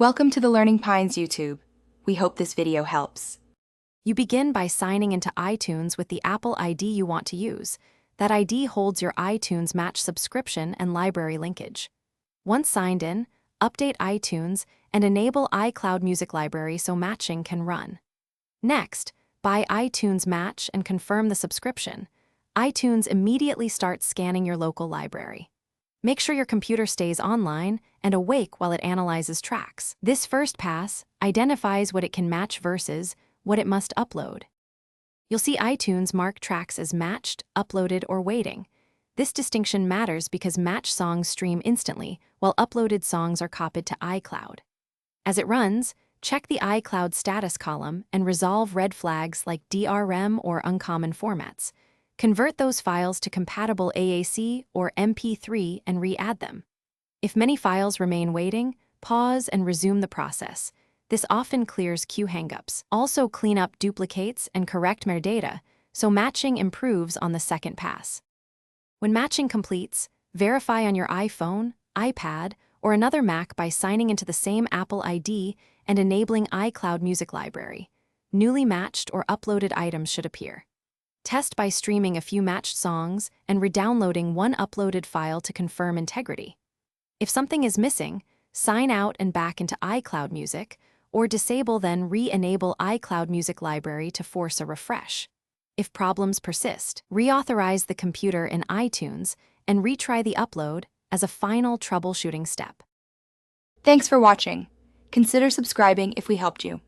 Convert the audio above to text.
Welcome to the Learning Pines YouTube. We hope this video helps. You begin by signing into iTunes with the Apple ID you want to use. That ID holds your iTunes Match subscription and library linkage. Once signed in, update iTunes and enable iCloud Music Library so matching can run. Next, buy iTunes Match and confirm the subscription. iTunes immediately starts scanning your local library. Make sure your computer stays online and awake while it analyzes tracks. This first pass identifies what it can match versus what it must upload. You'll see iTunes mark tracks as matched, uploaded, or waiting. This distinction matters because matched songs stream instantly, while uploaded songs are copied to iCloud. As it runs, check the iCloud status column and resolve red flags like DRM or uncommon formats. Convert those files to compatible AAC or MP3 and re-add them. If many files remain waiting, pause and resume the process. This often clears queue hangups. Also clean up duplicates and correct metadata, so matching improves on the second pass. When matching completes, verify on your iPhone, iPad, or another Mac by signing into the same Apple ID and enabling iCloud Music Library. Newly matched or uploaded items should appear. Test by streaming a few matched songs and re-downloading one uploaded file to confirm integrity. If something is missing, sign out and back into iCloud Music, or disable then re-enable iCloud Music Library to force a refresh. If problems persist, reauthorize the computer in iTunes and retry the upload as a final troubleshooting step. Thanks for watching. Consider subscribing if we helped you.